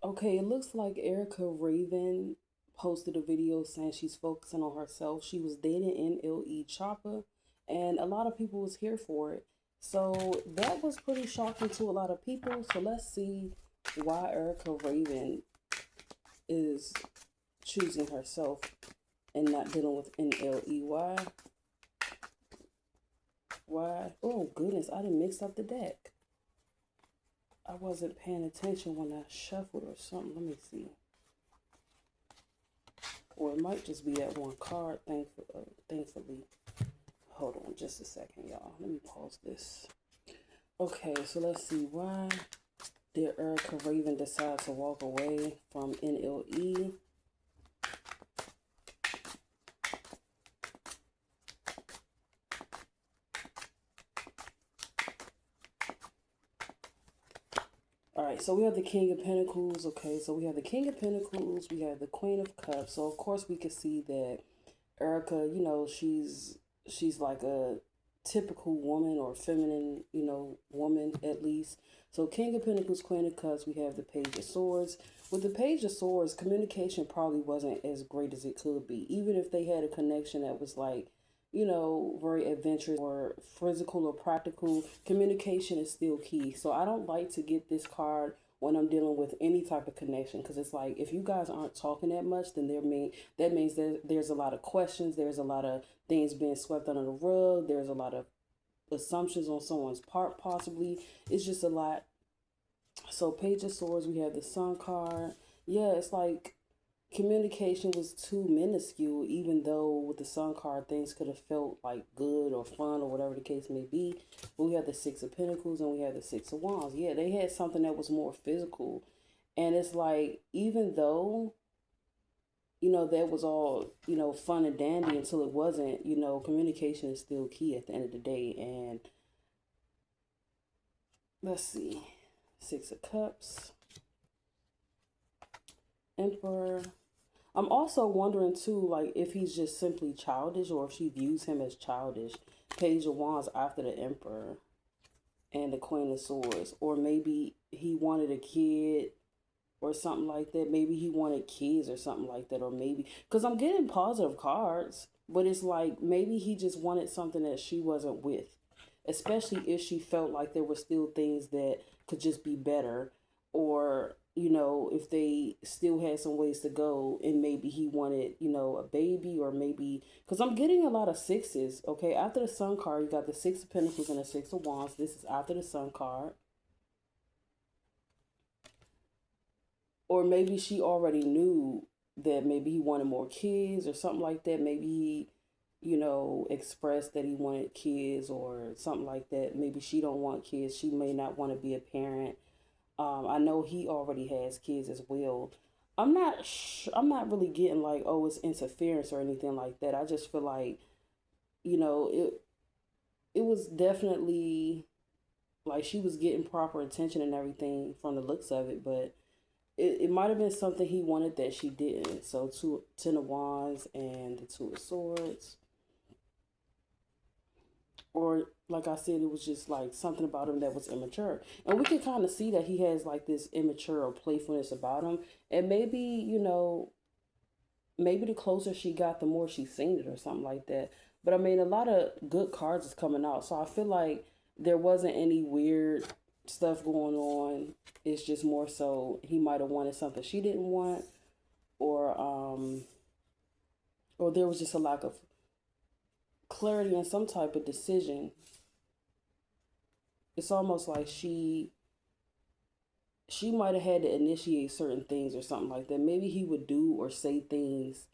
Okay, it looks like Erica Raven posted a video saying she's focusing on herself. She was dating NLE Choppa, and a lot of people was here for it. So that was pretty shocking to a lot of people. So let's see why Erica Raven is choosing herself and not dealing with NLE. Why? Oh goodness, I didn't mix up the deck. I wasn't paying attention when I shuffled or something. Let me see. Or it might just be that one card, thankfully. Hold on just a second, y'all. Let me pause this. Okay, so let's see. Why did Erica Raven decide to walk away from NLE? All right, so we have the King of Pentacles. Okay, so we have the King of Pentacles. We have the Queen of Cups. So of course we can see that Erica, she's like a typical woman or feminine, woman at least. So King of Pentacles, Queen of Cups, we have the Page of Swords. With the Page of Swords, communication probably wasn't as great as it could be. Even if they had a connection that was like, very adventurous or physical or practical, communication is still key. So I don't like to get this card when I'm dealing with any type of connection, because it's like if you guys aren't talking that much, then that means there's a lot of questions, there's a lot of things being swept under the rug, there's a lot of assumptions on someone's part possibly. It's just a lot. So Page of Swords, we have the Sun card. Yeah, it's like communication was too minuscule, even though with the Sun card things could have felt like good or fun or whatever the case may be. But we have the Six of Pentacles and we have the Six of Wands. Yeah, they had something that was more physical. And it's like, even though, that was all, fun and dandy until it wasn't, communication is still key at the end of the day. And let's see. Six of Cups, Emperor. I'm also wondering too, like if he's just simply childish or if she views him as childish. Page of Wands after the Emperor and the Queen of Swords. Or maybe he wanted a kid or something like that. Maybe he wanted kids or something like that. Or maybe, because I'm getting positive cards, but it's like maybe he just wanted something that she wasn't with. Especially if she felt like there were still things that could just be better, or if they still had some ways to go, and maybe he wanted a baby, or maybe because I'm getting a lot of sixes. Okay, after the Sun card you got the Six of Pentacles and the Six of Wands. This is after the Sun card. Or maybe she already knew that maybe he wanted more kids or something like that. Maybe he expressed that he wanted kids or something like that. Maybe she don't want kids. She may not want to be a parent. I know he already has kids as well. I'm not really getting like, oh, it's interference or anything like that. I just feel like, it was definitely like she was getting proper attention and everything from the looks of it, but it might have been something he wanted that she didn't. So Ten of Wands and the Two of Swords. Or like I said, it was just like something about him that was immature. And we can kind of see that he has like this immature or playfulness about him. And maybe, maybe the closer she got, the more she's seen it or something like that. But I mean, a lot of good cards is coming out. So I feel like there wasn't any weird stuff going on. It's just more so he might have wanted something she didn't want, or or there was just a lack of clarity and some type of decision. It's almost like she might have had to initiate certain things or something like that. Maybe he would do or say things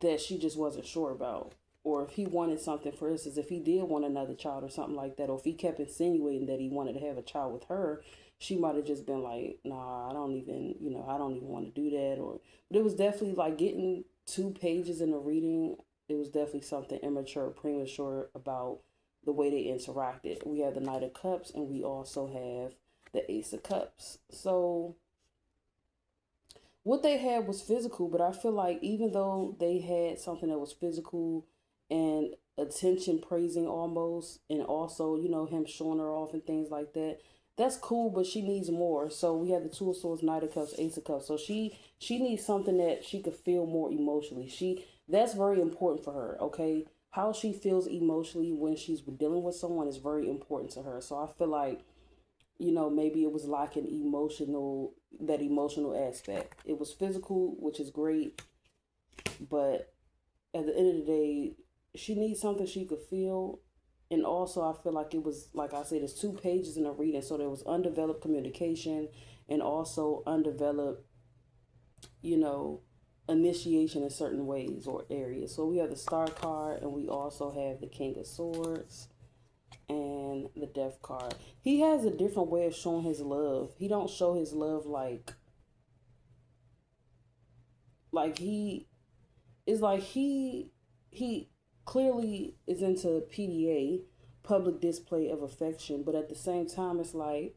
that she just wasn't sure about. Or if he wanted something, for instance, if he did want another child or something like that, or if he kept insinuating that he wanted to have a child with her, she might have just been like, nah, I don't even want to do that. Or, but it was definitely like getting 2 pages in a reading. It was definitely something immature, premature about the way they interacted. We have the Knight of Cups and we also have the Ace of Cups. So what they had was physical, but I feel like even though they had something that was physical and attention praising almost, and also, him showing her off and things like that, that's cool, but she needs more. So we have the Two of Swords, Knight of Cups, Ace of Cups. So she needs something that she could feel more emotionally. That's very important for her. Okay, how she feels emotionally when she's dealing with someone is very important to her. So I feel like, maybe it was lacking that emotional aspect. It was physical, which is great, but at the end of the day, she needs something she could feel. And also, I feel like it was, like I said, there's 2 pages in a reading. So there was undeveloped communication and also undeveloped, you know, initiation in certain ways or areas. So we have the Star card and we also have the King of Swords and the Death card. He has a different way of showing his love. He don't show his love like he is like he clearly is into PDA, public display of affection, but at the same time it's like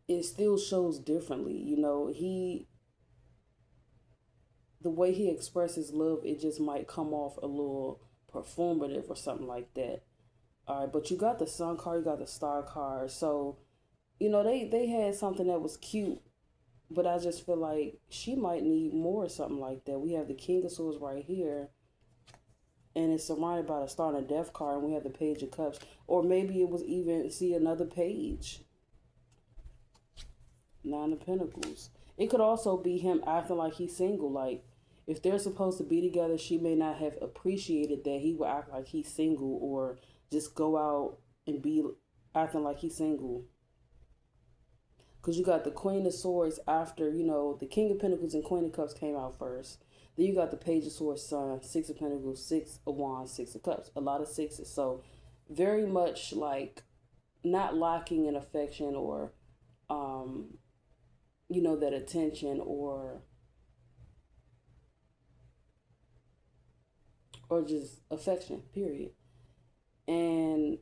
it still shows differently. The way he expresses love, it just might come off a little performative or something like that. All right, but you got the Sun card, you got the Star card. So, they had something that was cute, but I just feel like she might need more or something like that. We have the King of Swords right here, and it's surrounded by the Star and the Death card, and we have the Page of Cups. Or maybe it was even, see, another page. Nine of Pentacles. It could also be him acting like he's single. Like, if they're supposed to be together, she may not have appreciated that he would act like he's single or just go out and be acting like he's single. Because you got the Queen of Swords after, the King of Pentacles and Queen of Cups came out first. Then you got the Page of Swords, Sun, Six of Pentacles, Six of Wands, Six of Cups. A lot of sixes. So, very much like not lacking in affection or, that attention or just affection, period. And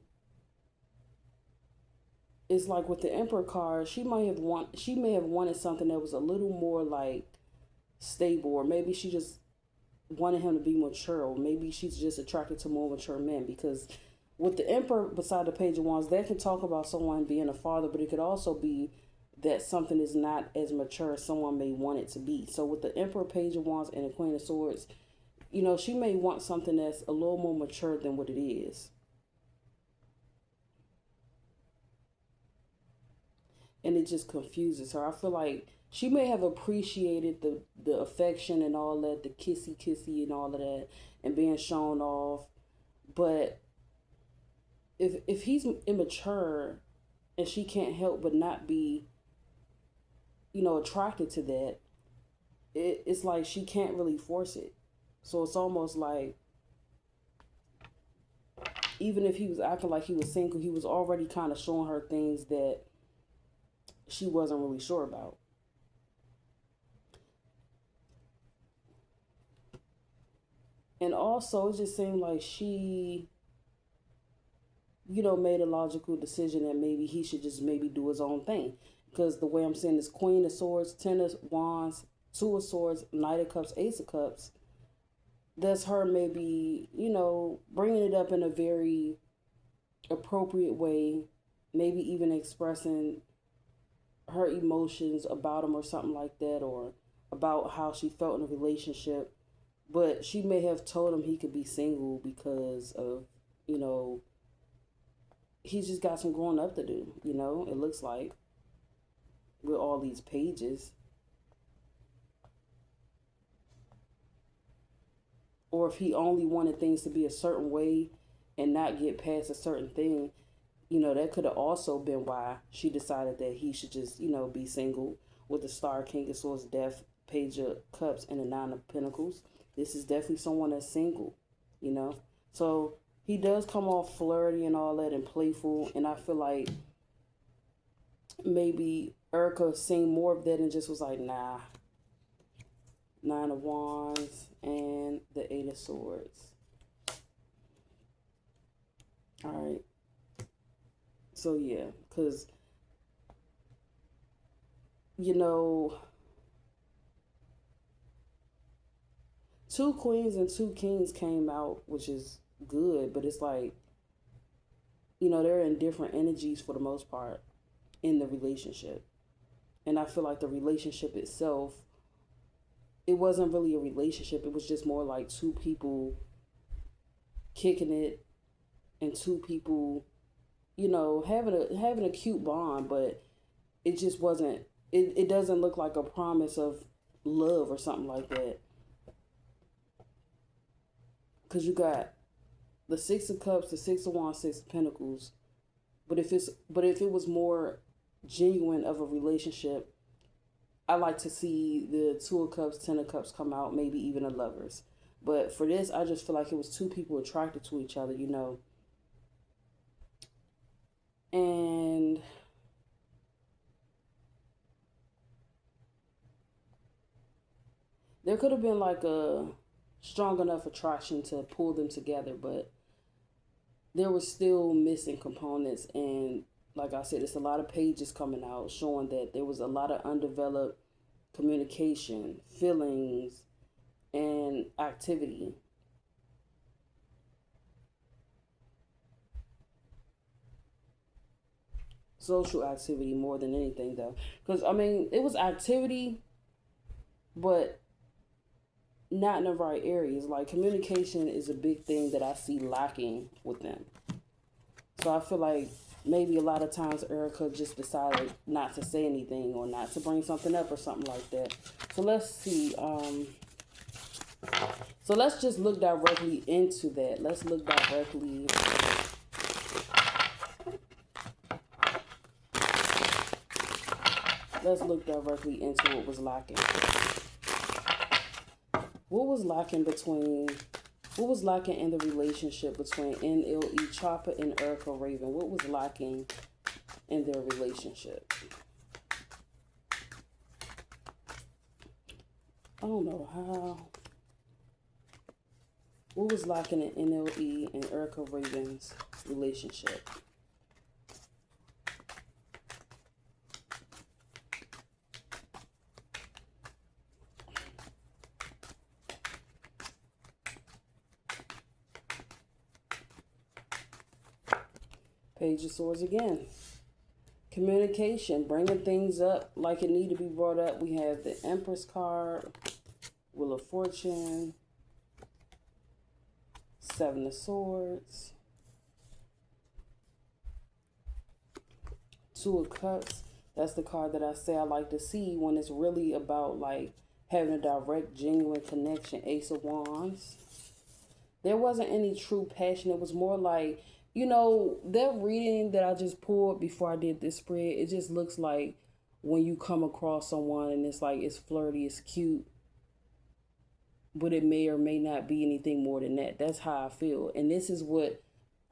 it's like with the Emperor card, she may have wanted something that was a little more like stable, or maybe she just wanted him to be mature, or maybe she's just attracted to more mature men. Because with the Emperor beside the Page of Wands, that can talk about someone being a father, but it could also be that something is not as mature as someone may want it to be. So with the Emperor, Page of Wands, and the Queen of Swords, she may want something that's a little more mature than what it is. And it just confuses her. I feel like she may have appreciated the affection and all that, the kissy kissy and all of that, and being shown off. But if he's immature and she can't help but not be, attracted to that, it's like she can't really force it. So it's almost like even if he was acting like he was single, he was already kind of showing her things that she wasn't really sure about. And also, it just seemed like she, made a logical decision that maybe he should just maybe do his own thing. Because the way I'm saying is Queen of Swords, Ten of Wands, Two of Swords, Knight of Cups, Ace of Cups. That's her maybe, bringing it up in a very appropriate way, maybe even expressing her emotions about him or something like that, or about how she felt in a relationship. But she may have told him he could be single because of, you know, he's just got some growing up to do, it looks like, with all these pages. Or if he only wanted things to be a certain way and not get past a certain thing, that could have also been why she decided that he should just, be single, with the Star, King of Swords, Death, Page of Cups, and the Nine of Pentacles. This is definitely someone that's single, you know? So he does come off flirty and all that and playful, and I feel like maybe Erica seen more of that and just was like, nah. Nine of Wands and the Eight of Swords. All right. So yeah, because you know, two queens and two kings came out, which is good, but it's like, they're in different energies for the most part in the relationship. And I feel like the relationship itself, it wasn't really a relationship. It was just more like two people kicking it, and two people, having a cute bond, but it just wasn't. It doesn't look like a promise of love or something like that. Because you got the Six of Cups, the Six of Wands, Six of Pentacles. But if it was more genuine of a relationship, I like to see the Two of Cups, Ten of Cups come out, maybe even a Lovers. But for this, I just feel like it was two people attracted to each other, And there could have been like a strong enough attraction to pull them together, but there were still missing components. And like I said, it's a lot of pages coming out showing that there was a lot of undeveloped communication, feelings, and activity. Social activity more than anything, though. Because, I mean, it was activity, but not in the right areas. Like, communication is a big thing that I see lacking with them. So I feel like maybe a lot of times Erica just decided not to say anything or not to bring something up or something like that. So let's see. So let's just look directly into that. Let's look directly into what was lacking. What was lacking between What was lacking in the relationship between NLE Choppa and Erica Raven? What was lacking in their relationship? I don't know how. What was lacking in NLE and Erica Raven's relationship? Page of Swords again. Communication, bringing things up like it need to be brought up. We have the Empress card, Wheel of Fortune, Seven of Swords, Two of Cups. That's the card that I say I like to see when it's really about like having a direct, genuine connection. Ace of Wands. There wasn't any true passion. It was more like, that reading that I just pulled before I did this spread, it just looks like when you come across someone and it's like, it's flirty, it's cute, but it may or may not be anything more than that. That's how I feel. And this is what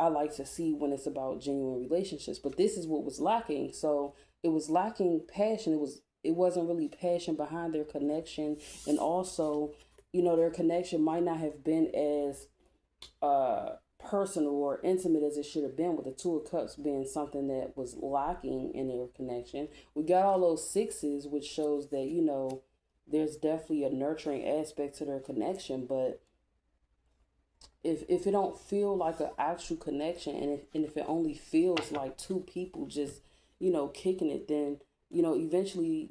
I like to see when it's about genuine relationships. But this is what was lacking. So it was lacking passion. It wasn't really passion behind their connection. And also, their connection might not have been as personal or intimate as it should have been, with the Two of Cups being something that was lacking in their connection. We got all those sixes, which shows that, there's definitely a nurturing aspect to their connection. But if it don't feel like an actual connection, and if it only feels like two people just, kicking it, then, eventually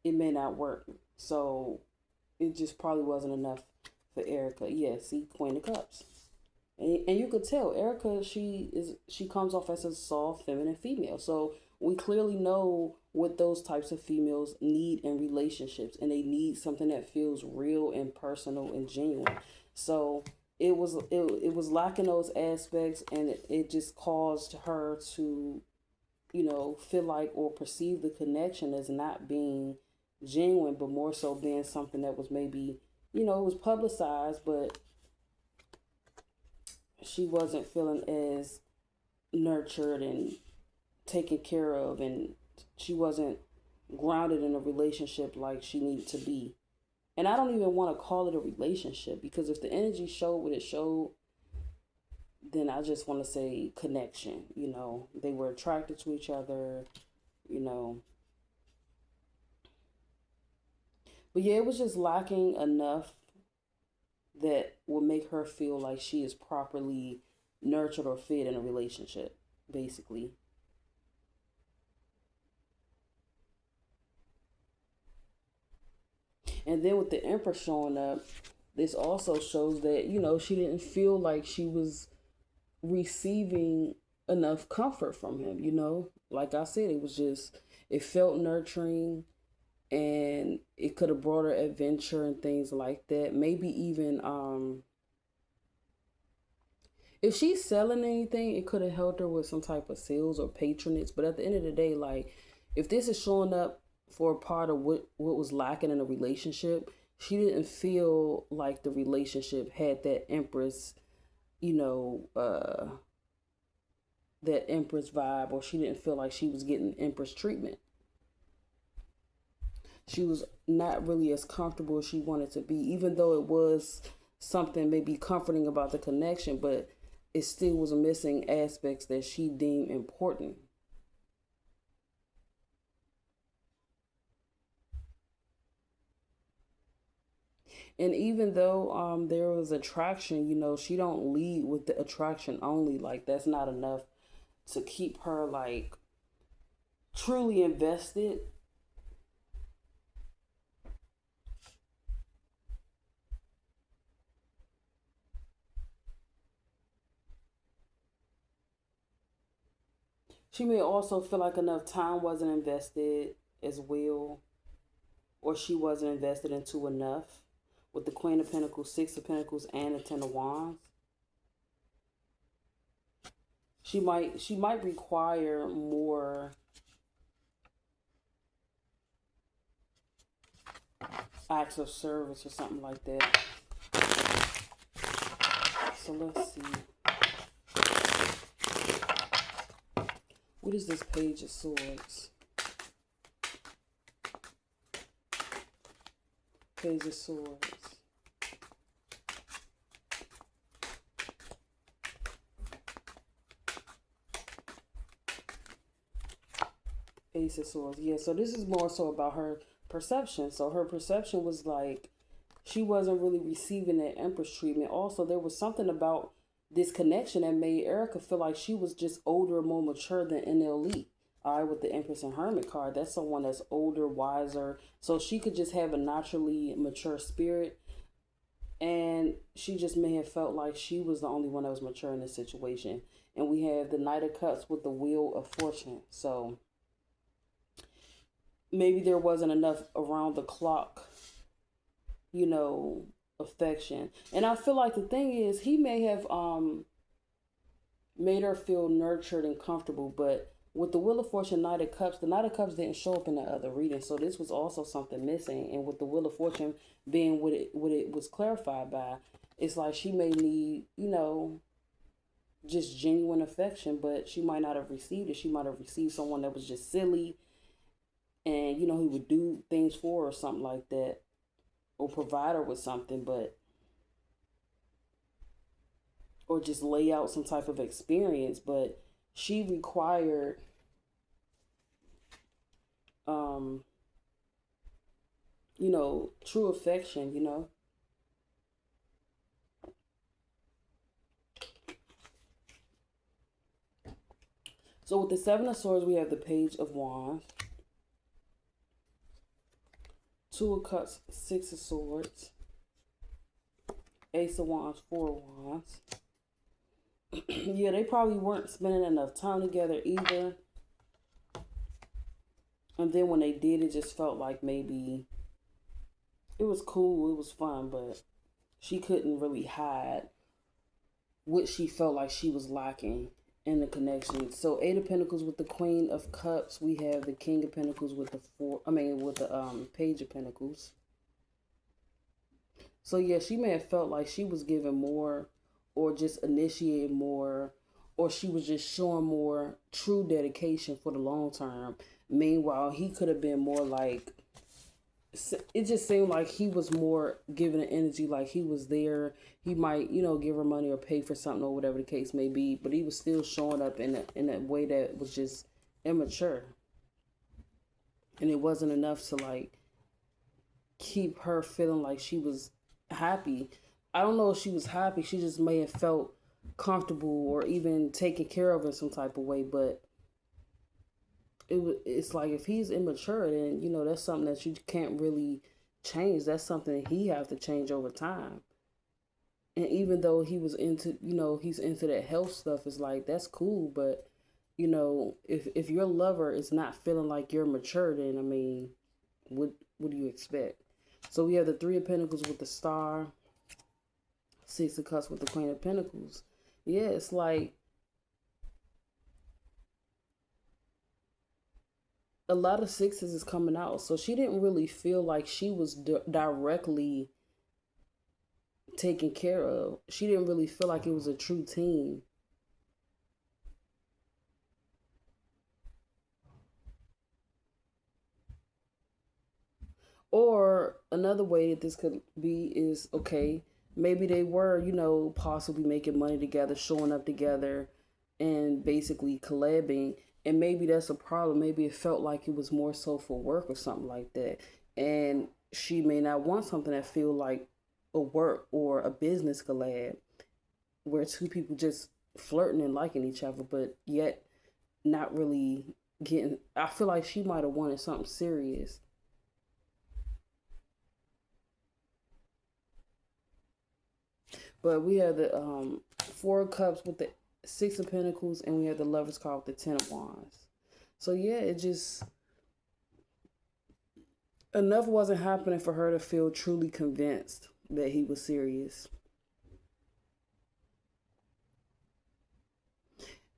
it may not work. So it just probably wasn't enough for Erica. Yeah, see, Queen of Cups. And you could tell Erica, she comes off as a soft, feminine female. So we clearly know what those types of females need in relationships, and they need something that feels real and personal and genuine. So it was lacking those aspects, and it just caused her to, feel like or perceive the connection as not being genuine, but more so being something that was maybe, it was publicized, but she wasn't feeling as nurtured and taken care of, and she wasn't grounded in a relationship like she needed to be. And I don't even want to call it a relationship, because if the energy showed what it showed, then I just want to say connection. They were attracted to each other, you know. But yeah, it was just lacking enough that will make her feel like she is properly nurtured or fed in a relationship, basically. And then with the Empress showing up, this also shows that, she didn't feel like she was receiving enough comfort from him. Like I said, it felt nurturing, and it could have brought her adventure and things like that. Maybe even if she's selling anything, it could have helped her with some type of sales or patronage. But at the end of the day, like, if this is showing up for a part of what was lacking in a relationship, she didn't feel like the relationship had that Empress, you know, uh, that Empress vibe, or she didn't feel like she was getting Empress treatment. She was not really as comfortable as she wanted to be, even though it was something maybe comforting about the connection, but it still was missing aspects that she deemed important. And even though there was attraction, she don't lead with the attraction only. Like, that's not enough to keep her like truly invested. She may also feel like enough time wasn't invested as well, or she wasn't invested into enough with the Queen of Pentacles, Six of Pentacles, and the Ten of Wands. She might require more acts of service or something like that. So let's see. What is this Page of Swords? Page of Swords. Ace of Swords. Yeah, so this is more so about her perception. So her perception was like she wasn't really receiving that Empress treatment. Also, there was something about this connection that made Erica feel like she was just older, more mature than NLE. All right, with the Empress and Hermit card, that's someone that's older, wiser. So she could just have a naturally mature spirit. And she just may have felt like she was the only one that was mature in this situation. And we have the Knight of Cups with the Wheel of Fortune. So maybe there wasn't enough around the clock, you know, affection. And I feel like the thing is, he may have made her feel nurtured and comfortable, but with the Wheel of Fortune, Knight of Cups, the Knight of Cups didn't show up in the other reading, so this was also something missing. And with the Wheel of Fortune being what it was clarified by, it's like she may need, just genuine affection, but she might not have received it. She might have received someone that was just silly, and he would do things for her or something like that, or provide her with something, but or just lay out some type of experience, but she required um true affection. So with the Seven of Swords, we have the Page of Wands, Two of Cups, Six of Swords, Ace of Wands, Four of Wands. Yeah, they probably weren't spending enough time together either. And then when they did, it just felt like maybe it was cool, it was fun, but she couldn't really hide what she felt like she was lacking in the connection. So Eight of Pentacles with the Queen of Cups. We have the King of Pentacles with the Page of Pentacles. So yeah, she may have felt like she was giving more, or just initiating more, or she was just showing more true dedication for the long term. Meanwhile, he could have been more like, it just seemed like he was more giving an energy like he was there. He might, give her money or pay for something or whatever the case may be, but he was still showing up in a way that was just immature. And it wasn't enough to like keep her feeling like she was happy. I don't know if she was happy. She just may have felt comfortable or even taken care of in some type of way. But it's like if he's immature, then you know that's something that you can't really change. That's something that he have to change over time. And even though he was into, he's into that health stuff, it's like that's cool. But if your lover is not feeling like you're mature, then I mean, what do you expect? So we have the Three of Pentacles with the Star, Six of Cups with the Queen of Pentacles. Yeah, it's like a lot of sixes is coming out. So she didn't really feel like she was directly taken care of. She didn't really feel like it was a true team. Or another way that this could be is okay, maybe they were, possibly making money together, showing up together, and basically collabing. And maybe that's a problem. Maybe it felt like it was more so for work or something like that. And she may not want something that feel like a work or a business collab where two people just flirting and liking each other, but yet not really getting. I feel like she might have wanted something serious. But we have the Four of Cups with the Six of Pentacles, and we have the Lovers card with the Ten of Wands. So yeah, it just enough wasn't happening for her to feel truly convinced that he was serious.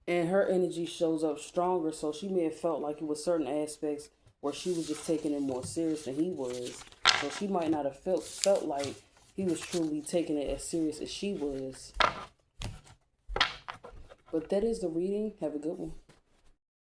And her energy shows up stronger, so she may have felt like it was certain aspects where she was just taking it more serious than he was. So she might not have felt like he was truly taking it as serious as she was. But that is the reading. Have a good one.